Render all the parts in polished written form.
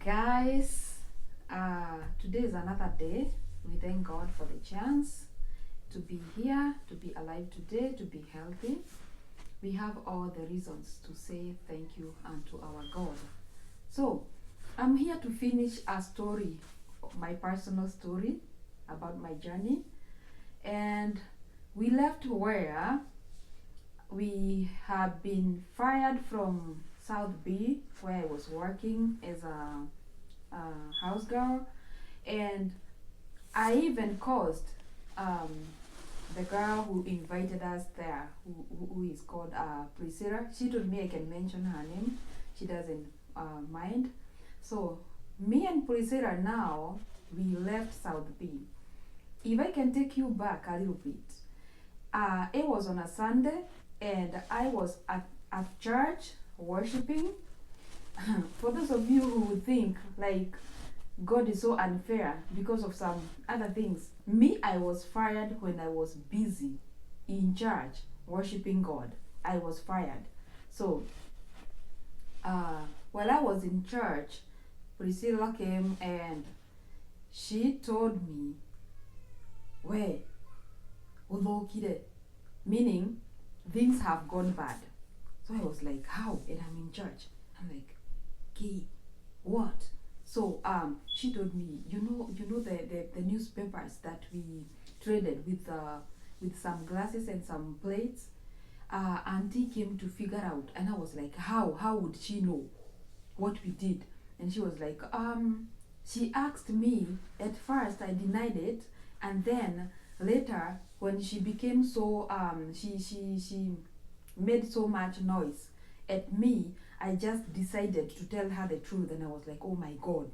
Guys, today is another day. We thank God for the chance to be here, to be alive today, to be healthy. We have all the reasons to say thank you unto our God. So, I'm here to finish a story, my personal story about my journey. And we left where we have been fired from South B, where I was working as a house girl, and I even caused the girl who invited us there, who is called Priscilla. She told me I can mention her name. She doesn't mind. So me and Priscilla now, we left South B. If I can take you back a little bit, it was on a Sunday, and I was at church worshiping. For those of you who would think like God is so unfair because of some other things, me, I was fired when I was busy in church worshiping God. I was fired. So while I was in church, Priscilla came and she told me, "We, udokide," meaning things have gone bad. So I was like, "How?" And I'm in church. I'm like, "Key, what?" So she told me, you know the newspapers that we traded with some glasses and some plates. Auntie came to figure out, and I was like, how would she know what we did? And she was like, she asked me. At first I denied it, and then later when she became so she made so much noise at me, I just decided to tell her the truth. And I was like, oh my God,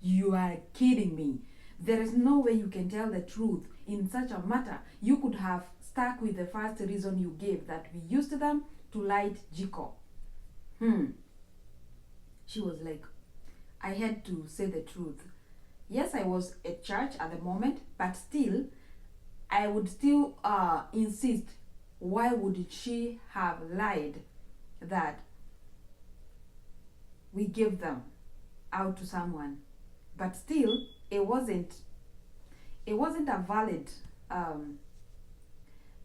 you are kidding me. There is no way you can tell the truth in such a matter. You could have stuck with the first reason you gave, that we used them to light Jiko. She was like, I had to say the truth. Yes, I was at church at the moment, but still, I would still insist, why would she have lied that we gave them out to someone? But still, it wasn't a valid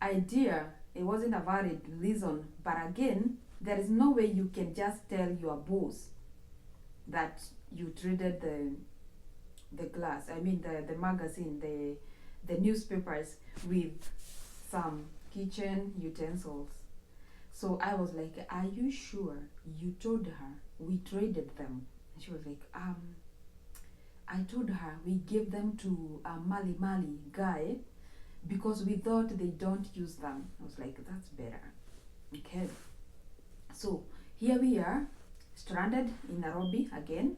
idea. It wasn't a valid reason. But again, there is no way you can just tell your boss that you traded the glass, I mean the magazine, the newspapers with some kitchen utensils. So I was like, are you sure you told her we traded them? And she was like, I told her we gave them to a Mali guy because we thought they don't use them. I was like, that's better. Okay. So here we are, stranded in Nairobi again.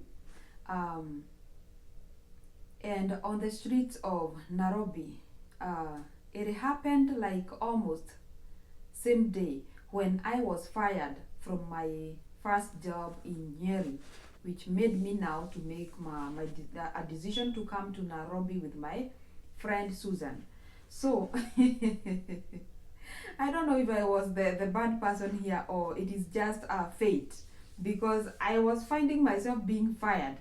And on the streets of Nairobi, it happened like almost same day when I was fired from my first job in Nyeri, which made me now to make a decision to come to Nairobi with my friend Susan. So I don't know if I was the bad person here or it is just a fate, because I was finding myself being fired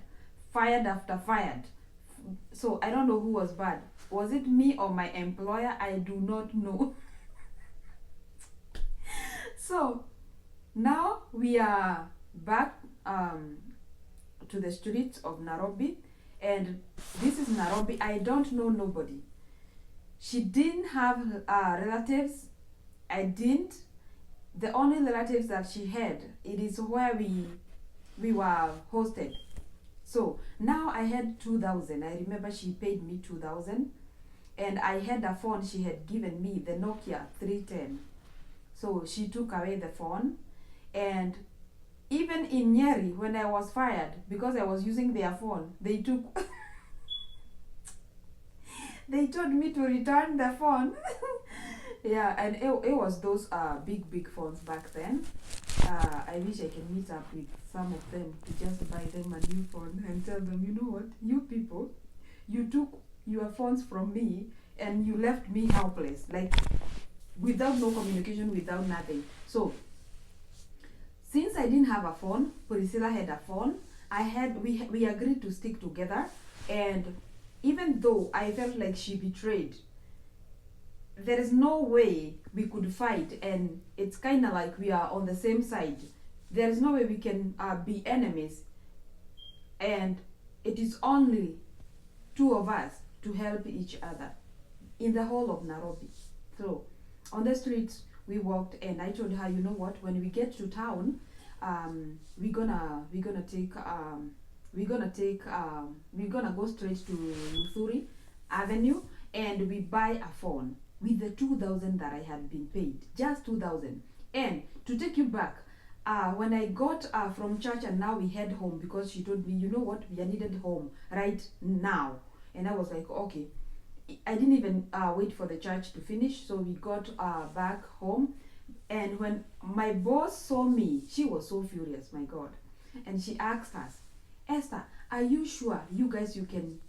after fired. So I don't know who was bad. Was it me or my employer? I do not know. So now we are back to the streets of Nairobi, and this is Nairobi. I don't know nobody. She didn't have relatives. I didn't. The only relatives that she had, it is where we were hosted. So now I had 2,000. I remember she paid me 2,000, and I had a phone she had given me, the Nokia 310. So she took away the phone, and even in Nyeri, when I was fired, because I was using their phone, they took they told me to return the phone. Yeah, and it was those big phones back then. I wish I can meet up with some of them to just buy them a new phone and tell them, you know what, you people, you took your phones from me and you left me helpless, like without no communication, without nothing. So since I didn't have a phone, Priscilla had a phone. we agreed to stick together, and even though I felt like she betrayed, there is no way we could fight, and it's kind of like we are on the same side. There is no way we can be enemies, and it is only two of us to help each other in the whole of Nairobi. So on the streets we walked, and I told her, you know what, when we get to town, we're gonna go straight to Luthuri Avenue, and we buy a phone with the 2,000 that I had been paid, just 2,000. And to take you back, when I got from church and now we head home, because she told me, you know what, we are needed home right now. And I was like, okay. I didn't even wait for the church to finish, so we got back home. And when my boss saw me, she was so furious, my God. And she asked us, Esther, are you sure you can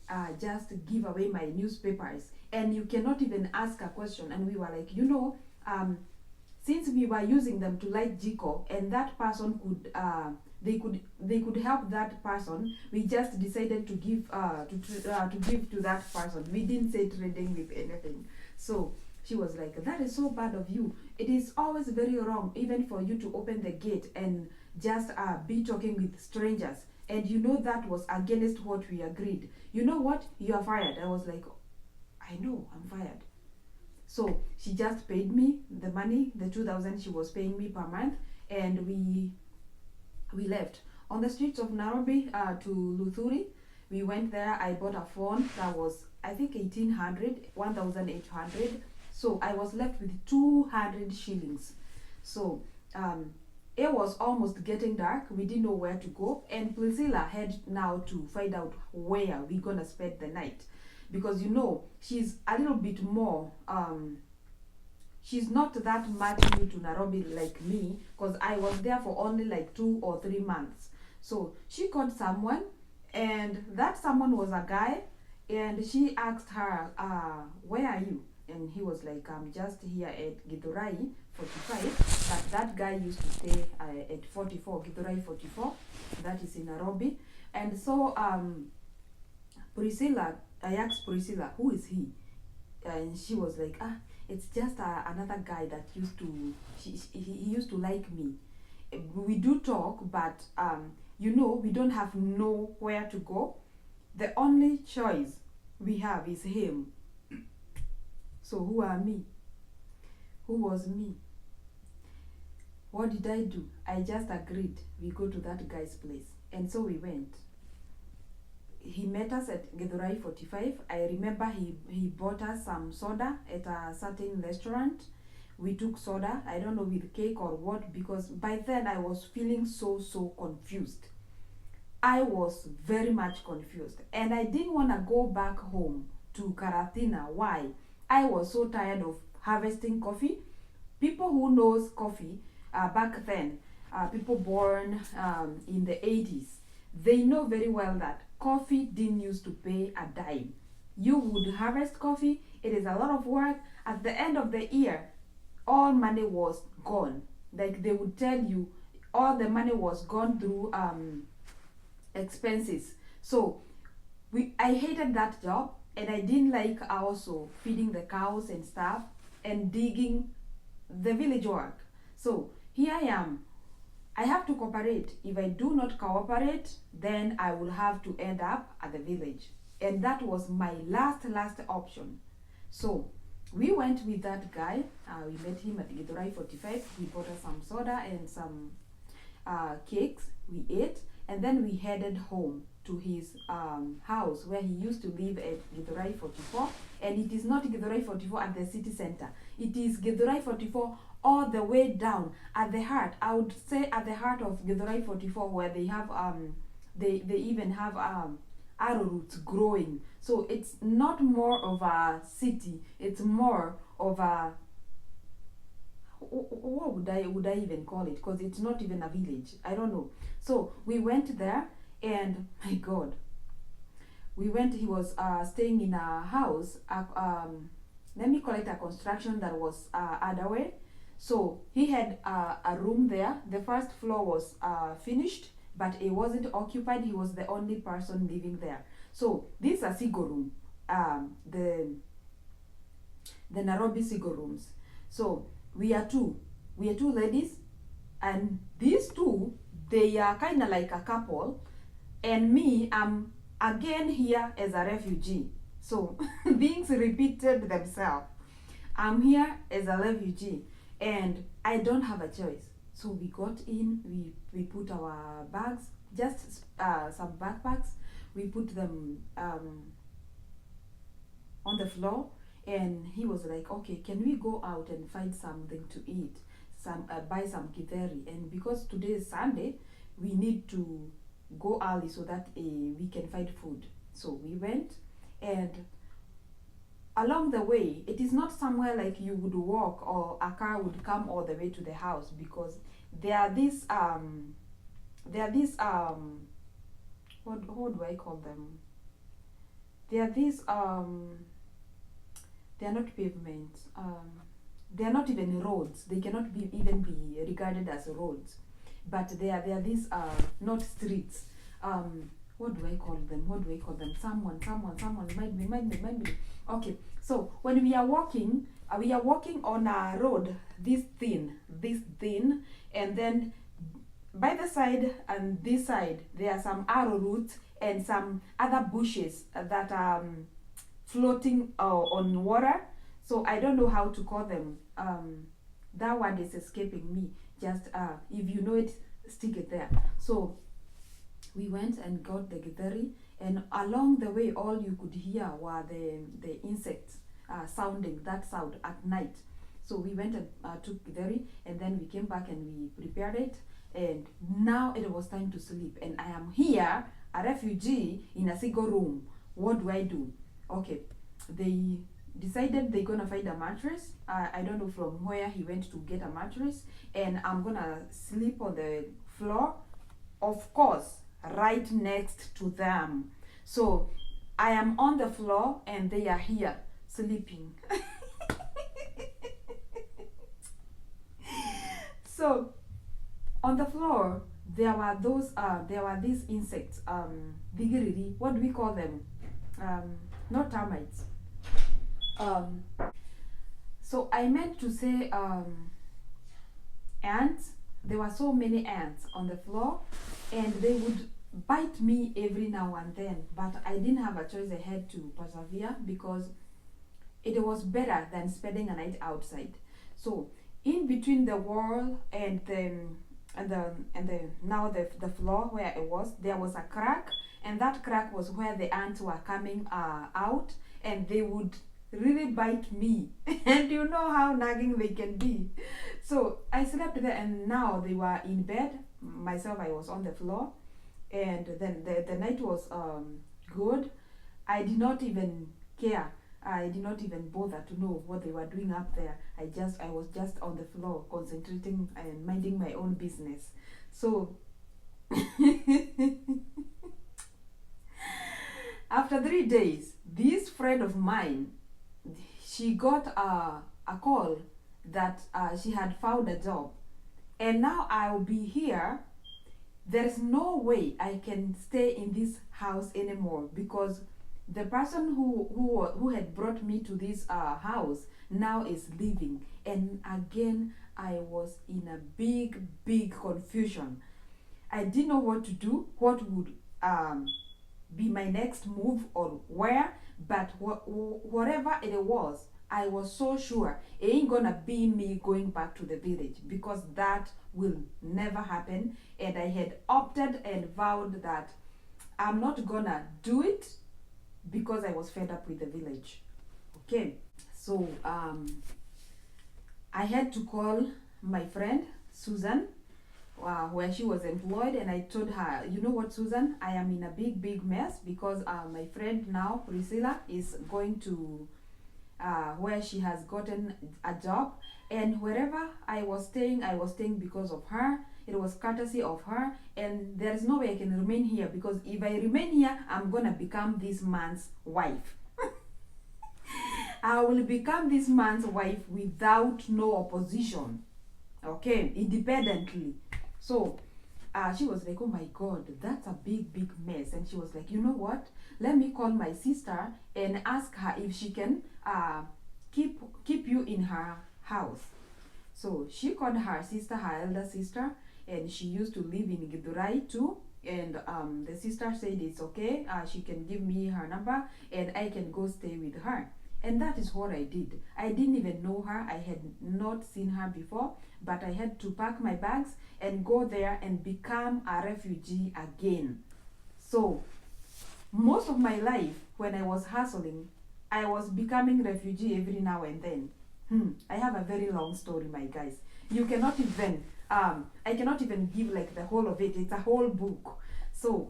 just give away my newspapers and you cannot even ask a question? And we were like, since we were using them to light Jico, and that person could they could help that person, we just decided to give to that person. We didn't say trading with anything. So she was like, that is so bad of you. It is always very wrong even for you to open the gate and just be talking with strangers, and you know that was against what we agreed. You know what, you are fired. I was like, I know, I'm fired. So she just paid me the money, the 2,000 she was paying me per month, and we left on the streets of Nairobi to Luthuri. We went there. I bought a phone that was, I think, 1,800. So I was left with 200 shillings. So it was almost getting dark. We didn't know where to go, and Priscilla had now to find out where we're gonna spend the night, because she's a little bit more she's not that much new to Nairobi like me, because I was there for only like 2 or 3 months. So she called someone, and that someone was a guy, and she asked her, where are you? And he was like, I'm just here at Githurai 45, but that guy used to stay at 44, Githurai 44, that is in Nairobi. And so Priscilla, I asked Priscilla, who is he? And she was like, it's just another guy that he used to like me. We do talk, but we don't have nowhere to go. The only choice we have is him. So who are me? Who was me? What did I do? I just agreed we go to that guy's place. And so we went. He met us at Githurai 45. I remember he bought us some soda at a certain restaurant. We took soda, I don't know, with cake or what, because by then I was feeling so confused. I was very much confused, and I didn't want to go back home to Karatina. Why? I was so tired of harvesting coffee. People who knows coffee back then, people born in the 80s, they know very well that coffee didn't used to pay a dime. You would harvest coffee, it is a lot of work. At the end of the year, all money was gone. Like they would tell you, all the money was gone through expenses. So I hated that job, and I didn't like also feeding the cows and stuff and digging the village work. So here I am. I have to cooperate. If I do not cooperate, then I will have to end up at the village. And that was my last option. So we went with that guy. We met him at Githurai 45. He bought us some soda and some cakes. We ate, and then we headed home to his house where he used to live at Githurai 44. And it is not Githurai 44 at the city center. It is Githurai 44 all the way down at the heart. I would say at the heart of Githurai 44, where they have they even have arrowroots growing. So it's not more of a city, it's more of a, what would I even call it, because it's not even a village. I don't know. So we went there, and my God, he was staying in a house, let me call it a construction that was underway. So he had a room there. The first floor was finished. but it wasn't occupied. He was the only person living there. So this is a single room, the Nairobi single rooms. So we are two ladies, and these two, they are kind of like a couple, and me, I'm again here as a refugee. So things repeated themselves. I'm here as a refugee, and I don't have a choice. So we got in, we put our bags, just some backpacks, we put them on the floor, and he was like, okay, can we go out and find something to eat, buy some githeri, and because today is Sunday, we need to go early so that we can find food. So we went, and along the way, it is not somewhere like you would walk or a car would come all the way to the house, because there are these what do I call them? There are these they are not pavements. They are not even roads. They cannot even be regarded as roads, but they are these not streets. What do I call them? Someone remind me. Okay, so when we are walking on a road this thin, and then by the side and this side there are some arrow roots and some other bushes that are floating on water. So I don't know how to call them. That word is escaping me. Just if you know it, stick it there. So we went and got the githeri, and along the way all you could hear were the insects sounding that sound at night. So we went and took githeri, and then we came back and we prepared it, and now it was time to sleep, and I am here, a refugee in a single room. What do I do? Okay, they decided they're gonna find a mattress. I don't know from where he went to get a mattress, and I'm gonna sleep on the floor, of course, right next to them. So I am on the floor and they are here sleeping. So on the floor there were these insects, digiriri, what do we call them? Not termites. So I meant to say ants. There were so many ants on the floor, and they would bite me every now and then, but I didn't have a choice. I had to persevere because it was better than spending a night outside. So in between the wall and the floor where it was, there was a crack, and that crack was where the ants were coming out, and they would really bite me. And you know how nagging they can be. So I slept there, and now they were in bed. Myself, I was on the floor, and then the night was good. I did not even care. I did not even bother to know what they were doing up there. I was just on the floor, concentrating and minding my own business. So after 3 days, this friend of mine, she got a call that she had found a job, and now I'll be here. There's no way I can stay in this house anymore, because the person who had brought me to this house now is leaving, and again I was in a big confusion. I didn't know what to do, what would be my next move or where, but whatever it was, I was so sure it ain't gonna be me going back to the village, because that will never happen, and I had opted and vowed that I'm not gonna do it because I was fed up with the village. Okay, so I had to call my friend Susan, where she was employed, and I told her, you know what, Susan, I am in a big mess, because my friend now, Priscilla, is going to where she has gotten a job, and wherever I was staying because of her. It was courtesy of her, and there's no way I can remain here, because if I remain here, I'm gonna become this man's wife. I will become this man's wife without no opposition, okay, independently. So she was like, oh my God, that's a big mess. And she was like, you know what? Let me call my sister and ask her if she can keep you in her house. So she called her sister, her elder sister, and she used to live in Githurai too. And the sister said it's okay, she can give me her number and I can go stay with her. And that is what I did. I didn't even know her. I had not seen her before, but I had to pack my bags and go there and become a refugee again. So most of my life, when I was hustling, I was becoming refugee every now and then. I have a very long story, my guys. You cannot even, I cannot even give like the whole of it. It's a whole book. So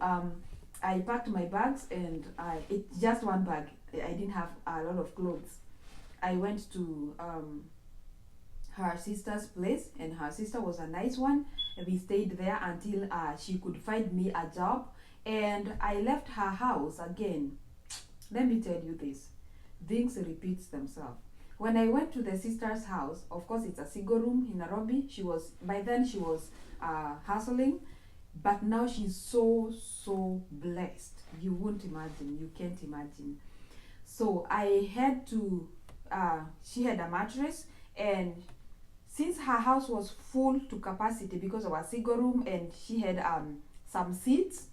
I packed my bags and it's just one bag. I didn't have a lot of clothes. I went to her sister's place, and her sister was a nice one. We stayed there until she could find me a job, and I left her house again. Let me tell you this, things repeats themselves. When I went to the sister's house, of course it's a single room in Nairobi. By then she was hustling, but now she's so blessed. You won't imagine, you can't imagine. So I had to, she had a mattress, and since her house was full to capacity because of a single room, and she had some seats,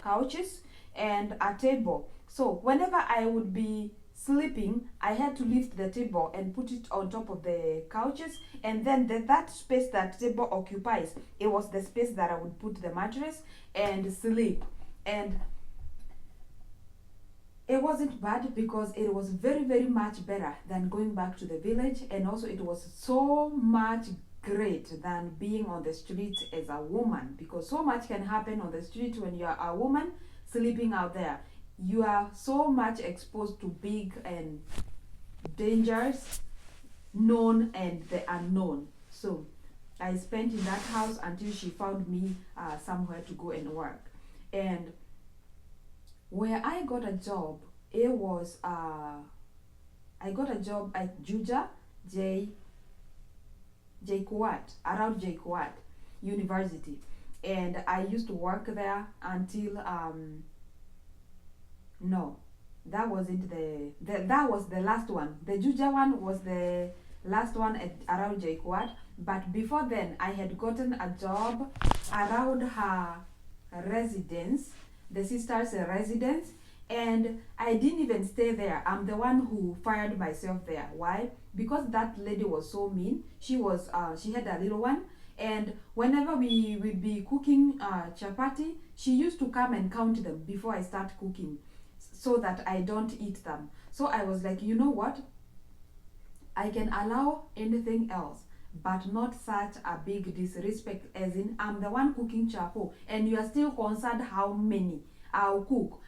couches, and a table. So whenever I would be sleeping, I had to lift the table and put it on top of the couches, and then that space that table occupies, it was the space that I would put the mattress and sleep. And it wasn't bad because it was very much better than going back to the village, and also it was so much great than being on the street as a woman, because so much can happen on the street when you are a woman sleeping out there. You are so much exposed to big and dangers, known and the unknown. So I spent in that house until she found me somewhere to go and work. And where I got a job, it was I got a job at Juja J Kuat, around J Kuat University, and I used to work there until no, that wasn't that was the last one. The Juja one was the last one at around J Kuat, but before then I had gotten a job around her residence, the sister's residence, and I didn't even stay there. I'm the one who fired myself there. Why? Because that lady was so mean. She had a little one, and whenever we would be cooking chapati, she used to come and count them before I start cooking, so that I don't eat them. So I was like, you know what? I can allow anything else, but not such a big disrespect, as in I'm the one cooking chapo and you are still concerned how many I'll cook.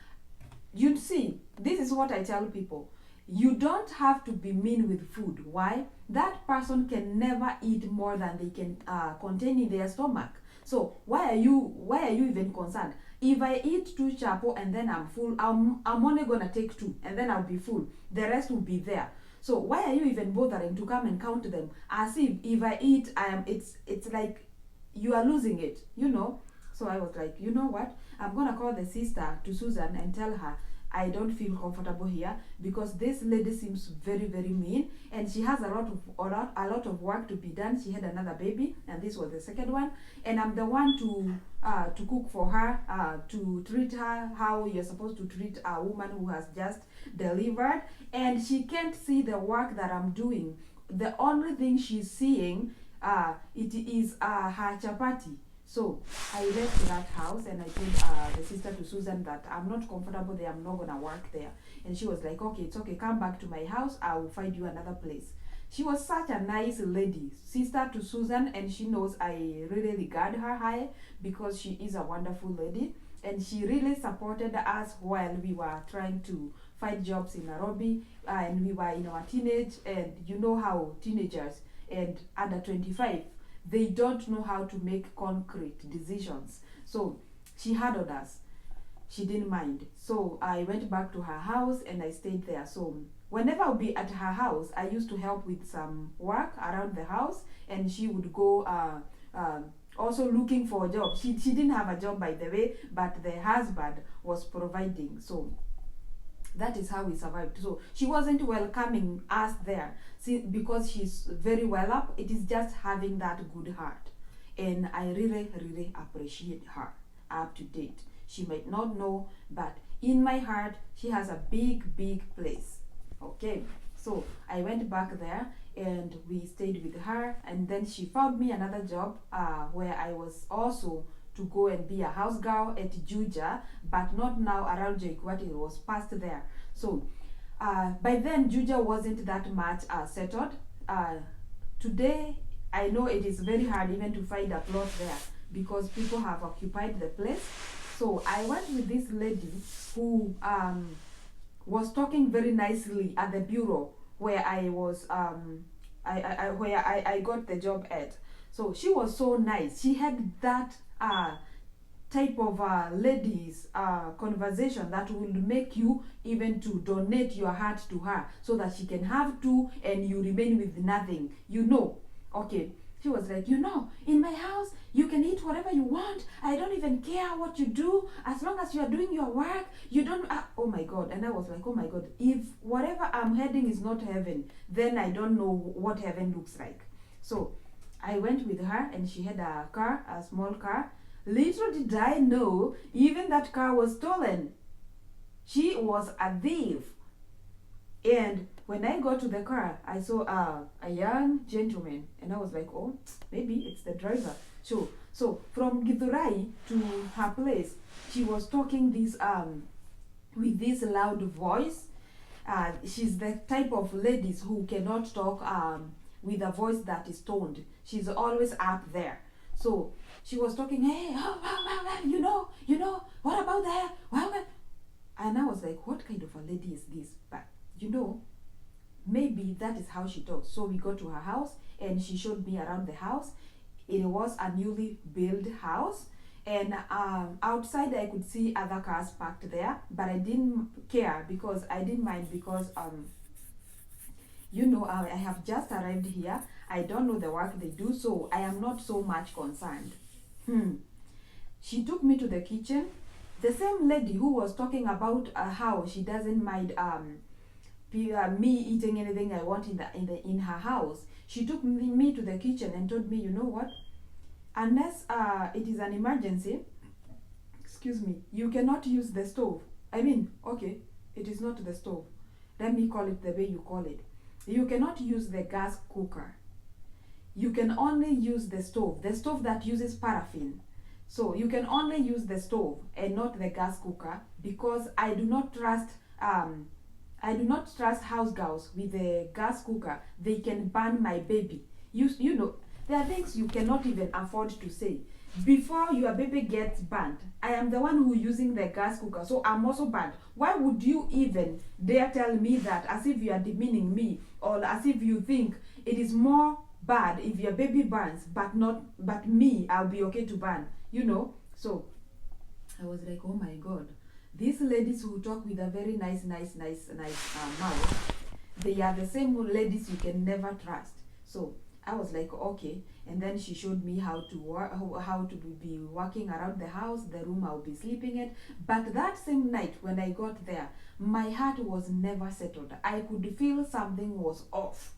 You see, this is what I tell people. You don't have to be mean with food. Why? That person can never eat more than they can contain in their stomach. So why are you even concerned? If I eat 2 chapo and then I'm full, I'm only gonna take 2 and then I'll be full. The rest will be there. So why are you even bothering to come and count them? As if I eat, it's like you are losing it, you know. So I was like, you know what? I'm gonna call the sister to Susan and tell her I don't feel comfortable here because this lady seems very mean, and she has a lot of work to be done. She had another baby, and this was the second one, and I'm the one to cook for her, to treat her how you're supposed to treat a woman who has just delivered, and she can't see the work that I'm doing. The only thing she's seeing it is her chapati. So I left that house and I told the sister to Susan that I'm not comfortable there, I'm not gonna work there. And she was like, okay, it's okay, come back to my house, I will find you another place. She was such a nice lady, sister to Susan, and she knows I really regard her high because she is a wonderful lady, and she really supported us while we were trying to find jobs in Nairobi, and we were in our teenage, and you know how teenagers and under 25, they don't know how to make concrete decisions. So she handled us. She didn't mind. So I went back to her house and I stayed there. So whenever I would be at her house, I used to help with some work around the house, and she would go also looking for a job. She didn't have a job, by the way, but the husband was providing. So that is how we survived. So she wasn't welcoming us there, because she's very well up. It is just having that good heart, and I really appreciate her up to date. She might not know, but in my heart she has a big place. Okay, so I went back there and we stayed with her, and then she found me another job where I was also to go and be a house girl at Juja, but not now around Joikwati. It was past there. So by then Juja wasn't that much settled. Today I know it is very hard even to find a plot there because people have occupied the place. So I went with this lady who was talking very nicely at the bureau where I was where I got the job at. So she was so nice. She had that type of ladies conversation that will make you even to donate your heart to her, so that she can have two and you remain with nothing, you know. Okay, she was like, you know, in my house you can eat whatever you want. I don't even care what you do, as long as you are doing your work. You don't oh my God. And I was like, oh my God, if whatever I'm heading is not heaven, then I don't know what heaven looks like. So I went with her, and she had a car, a small car. Little did I know, even that car was stolen. She was a thief. And when I got to the car, I saw a young gentleman, and I was like, oh, maybe it's the driver. So from Githurai to her place, she was talking this with this loud voice. She's the type of ladies who cannot talk with a voice that is toned. She's always up there. So she was talking, hey, you know, what about that? And I was like, what kind of a lady is this? But you know, maybe that is how she talks. So we got to her house, and she showed me around the house. It was a newly built house, and outside I could see other cars parked there, but I didn't care because I didn't mind because you know, I have just arrived here. I don't know the work they do, so I am not so much concerned. She took me to the kitchen. The same lady who was talking about how she doesn't mind me eating anything I want in her house. She took me to the kitchen and told me, you know what? Unless it is an emergency, excuse me, you cannot use the stove. I mean, okay, it is not the stove. Let me call it the way you call it. You cannot use the gas cooker. You can only use the stove that uses paraffin. So you can only use the stove and not the gas cooker, because I do not trust house girls with the gas cooker. They can burn my baby. You know, there are things you cannot even afford to say. Before your baby gets burnt, I am the one who using the gas cooker, so I'm also burnt. Why would you even dare tell me that, as if you are demeaning me, or as if you think it is more bad if your baby burns, but me, I'll be okay to burn, you know? So I was like, oh my God, these ladies who talk with a very nice mouth, they are the same ladies you can never trust. So I was like, okay. And then she showed me how to work, how to be working around the house, the room I'll be sleeping in. But that same night when I got there, my heart was never settled. I could feel something was off.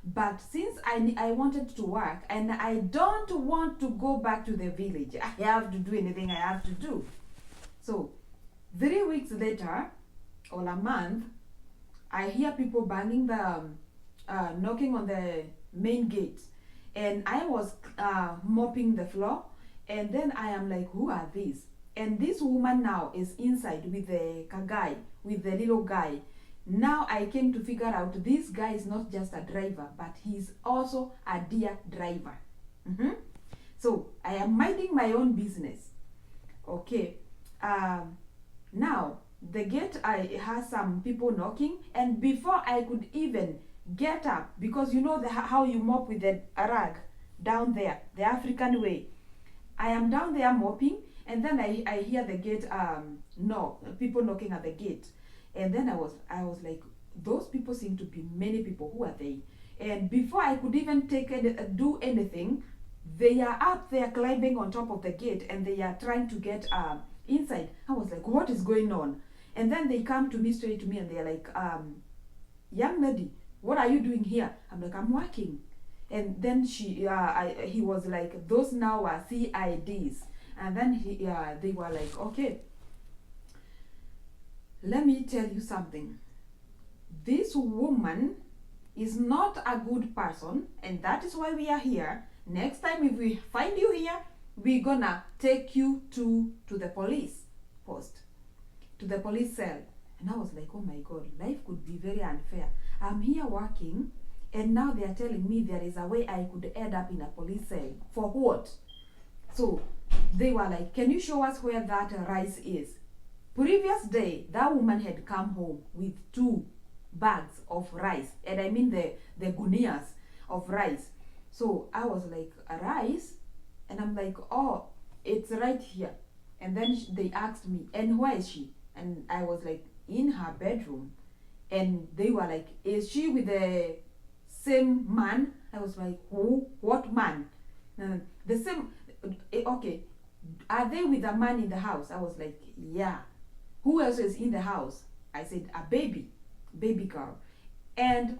But since I wanted to work, and I don't want to go back to the village, I have to do anything I have to do. So 3 weeks later, or a month, I hear people banging the knocking on the main gate, and I was mopping the floor, and then I am like, who are these? And this woman now is inside with the guy, with the little guy. Now I came to figure out this guy is not just a driver, but he's also a deer driver. So I am minding my own business. Okay. Now the gate has some people knocking, and before I could even get up, because you know how you mop with the rag down there, the African way. I am down there mopping, and then I hear the gate people knocking at the gate. And then I was like, those people seem to be many people. Who are they? And before I could even do anything, They are up there climbing on top of the gate and they are trying to get inside. I was like, what is going on? And then they come to me, straight to me, and they're like, young lady, what are you doing here? I'm like, I'm working. And then he was like, those now are CIDs. And then they were like, okay, let me tell you something. This woman is not a good person, and that is why we are here. Next time, if we find you here, we're gonna take you to the police post, to the police cell. And I was like, oh my God, life could be very unfair. I'm here working, and now they are telling me there is a way I could end up in a police cell. For what? So they were like, can you show us where that rice is? Previous day, that woman had come home with 2 bags of rice, and I mean the gunias of rice. So I was like, a rice? And I'm like, oh, it's right here. And then they asked me, and where is she? And I was like, in her bedroom. And they were like, is she with the same man? I was like, who? What man? The same, okay. Are they with a man in the house? I was like, yeah. Who else is in the house? I said, a baby girl. And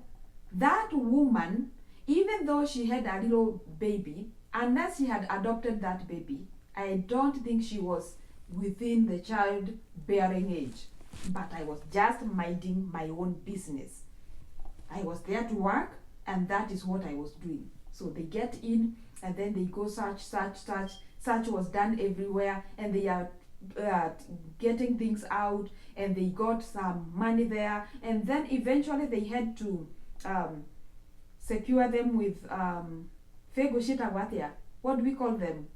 that woman, even though she had a little baby, unless she had adopted that baby, I don't think she was within the childbearing age. But I was just minding my own business. I was there to work, and that is what I was doing. So they get in, and then they go search. Search was done everywhere, and they are getting things out, and they got some money there, and then eventually they had to secure them with what do we call them?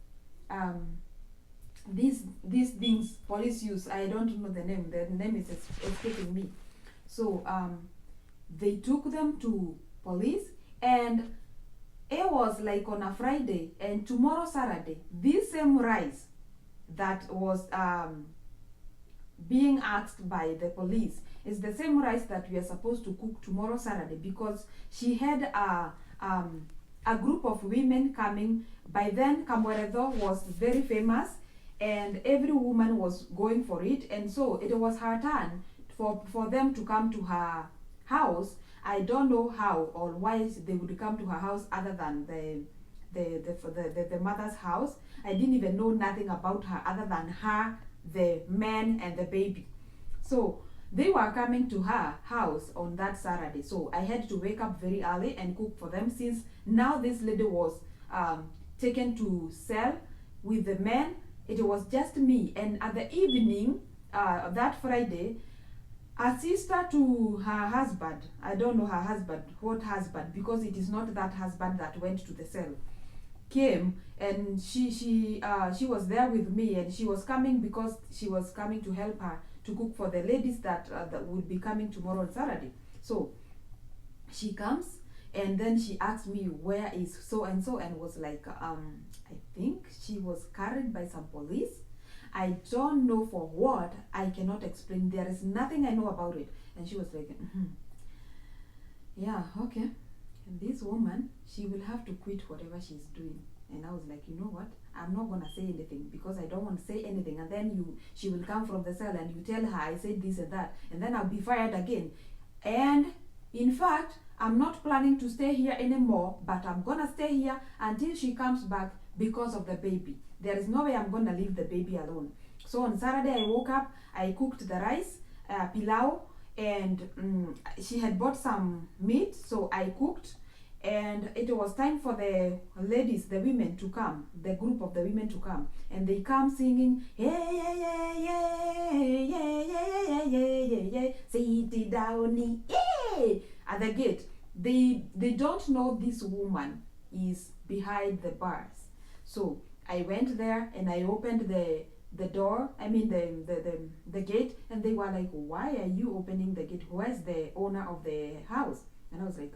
These things police use. I don't know the name. The name is escaping me. So they took them to police, and it was like on a Friday, and tomorrow Saturday, this same rice that was being asked by the police is the same rice that we are supposed to cook tomorrow Saturday, because she had a group of women coming. By then, Kamweredo was very famous, and every woman was going for it, and so it was her turn for them to come to her house. I don't know how or why they would come to her house other than the mother's house. I didn't even know nothing about her other than her, the man, and the baby. So they were coming to her house on that Saturday. So I had to wake up very early and cook for them, since now this lady was taken to cell with the man. It was just me. And at the evening, that Friday, a sister to her husband, I don't know her husband, what husband, because it is not that husband that went to the cell, came, and she was there with me, and she was coming because she was coming to help her to cook for the ladies that would be coming tomorrow on Saturday. So she comes, and then she asked me, where is so and so, and was like, I think she was carried by some police. I don't know for what. I cannot explain. There is nothing I know about it. And she was like, yeah, okay. And this woman, she will have to quit whatever she's doing. And I was like, you know what? I'm not gonna say anything, because I don't want to say anything. And then she will come from the cell, and you tell her I said this and that, and then I'll be fired again. And in fact, I'm not planning to stay here anymore, but I'm gonna stay here until she comes back because of the baby. There is no way I'm gonna leave the baby alone. So on Saturday, I woke up, I cooked the rice, pilau, and she had bought some meat, so I cooked. And it was time for the ladies, the women, to come, the group of the women to come. And they come singing, yeah, yeah, yeah, yeah, yeah, yeah, yeah, yeah, yeah, sit down, yeah, at the gate. They don't know this woman is behind the bars. So I went there, and I opened the door, I mean the gate, and they were like, why are you opening the gate? Where's the owner of the house? And I was like,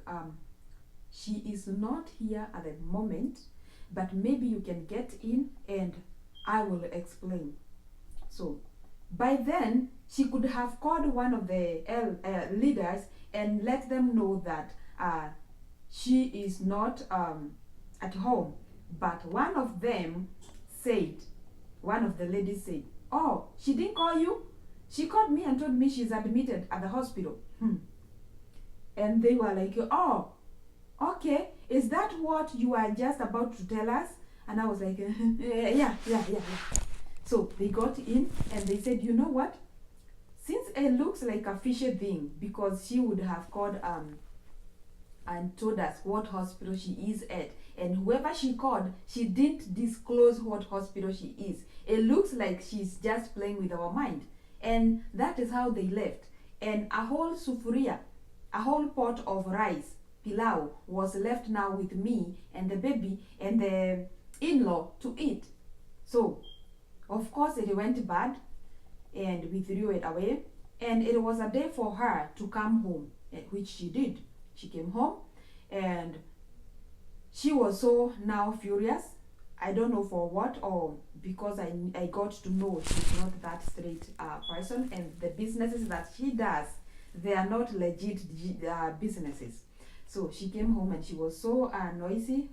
she is not here at the moment, but maybe you can get in and I will explain. So by then, she could have called one of the leaders and let them know that she is not at home. But one of the ladies said, oh, she didn't call you? She called me and told me she's admitted at the hospital. And they were like, oh, okay, is that what you are just about to tell us? And I was like, yeah. So they got in and they said, you know what? Since it looks like a fishy thing, because she would have called and told us what hospital she is at, and whoever she called, she didn't disclose what hospital she is. It looks like she's just playing with our mind. And that is how they left. And a whole sufuria, a whole pot of rice, pilau, was left now with me and the baby and the in-law to eat. So, of course, it went bad and we threw it away. And it was a day for her to come home, which she did. She came home and she was so now furious. I don't know for what, or because I got to know she's not that straight person, and the businesses that she does, they are not legit businesses. So she came home and she was so noisy.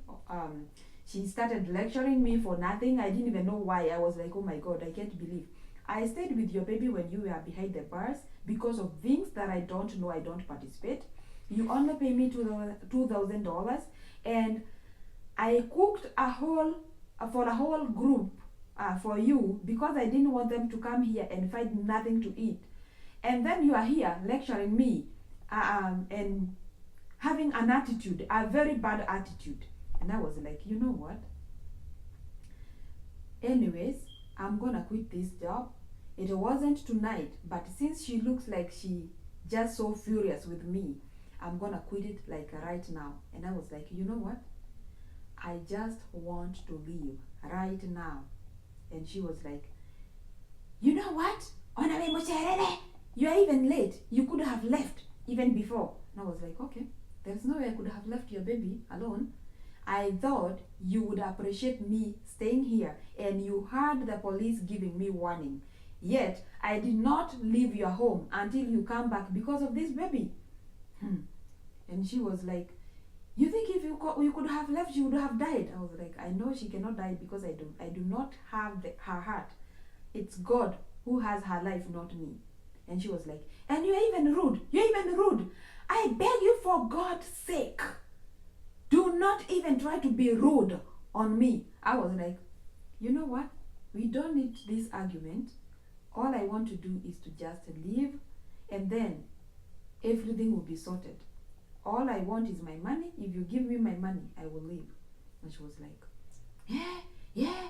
She started lecturing me for nothing. I didn't even know why. I was like, oh my God, I can't believe. I stayed with your baby when you were behind the bars because of things that I don't know. I don't participate. You only pay me $2,000, and I cooked for a whole group for you because I didn't want them to come here and find nothing to eat. And then you are here lecturing me and having an attitude, a very bad attitude. And I was like, you know what? Anyways, I'm gonna quit this job. It wasn't tonight, but since she looks like she just so furious with me, I'm gonna quit it like right now. And I was like, you know what? I just want to leave right now. And she was like, you know what? You are even late. You could have left even before. And I was like, okay, there's no way I could have left your baby alone. I thought you would appreciate me staying here, and you heard the police giving me warning. Yet, I did not leave your home until you come back because of this baby. And she was like, you think if you could have left, she would have died? I was like, I know she cannot die because I do not have her heart. It's God who has her life, not me. And she was like, and you're even rude. I beg you, for God's sake, do not even try to be rude on me. I was like, you know what? We don't need this argument. All I want to do is to just leave, and then everything will be sorted. All I want is my money. If you give me my money, I will leave. And she was like, yeah.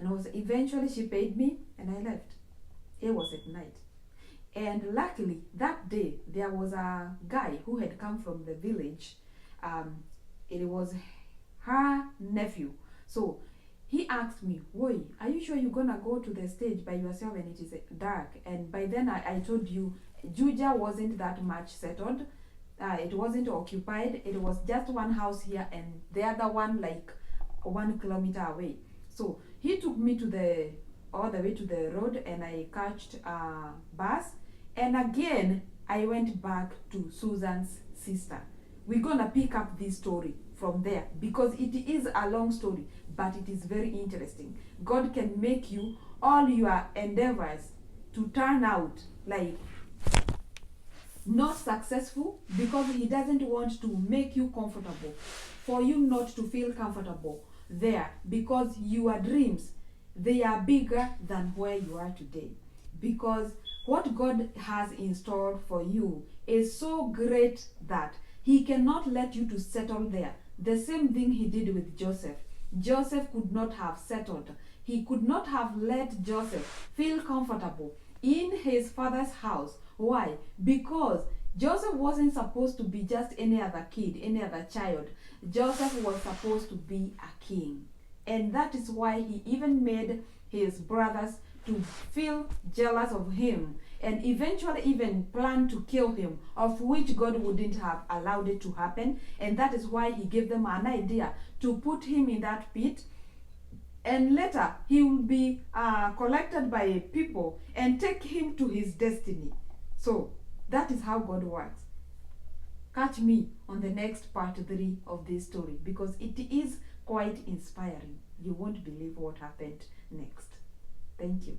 And eventually she paid me and I left. It was at night. And luckily, that day, there was a guy who had come from the village. It was her nephew. So he asked me, "Woy, are you sure you're gonna go to the stage by yourself and it is dark?" And by then I told you, Juja wasn't that much settled. It wasn't occupied. It was just one house here and the other one like 1 kilometer away. So he took me all the way to the road, and I catched a bus. And again, I went back to Susan's sister. We're gonna pick up this story from there because it is a long story, but it is very interesting. God can make you all your endeavors to turn out like not successful because he doesn't want to make you comfortable, for you not to feel comfortable there, because your dreams, they are bigger than where you are today, because what God has in store for you is so great that he cannot let you to settle there. The same thing he did with Joseph. Joseph could not have settled. He could not have let Joseph feel comfortable in his father's house. Why? Because Joseph wasn't supposed to be just any other kid, any other child. Joseph was supposed to be a king. And that is why he even made his brothers to feel jealous of him and eventually even plan to kill him, of which God wouldn't have allowed it to happen. And that is why he gave them an idea to put him in that pit, and later he will be collected by people and take him to his destiny. So that is how God works. Catch me on the next part 3 of this story, because it is quite inspiring. You won't believe what happened next. Thank you.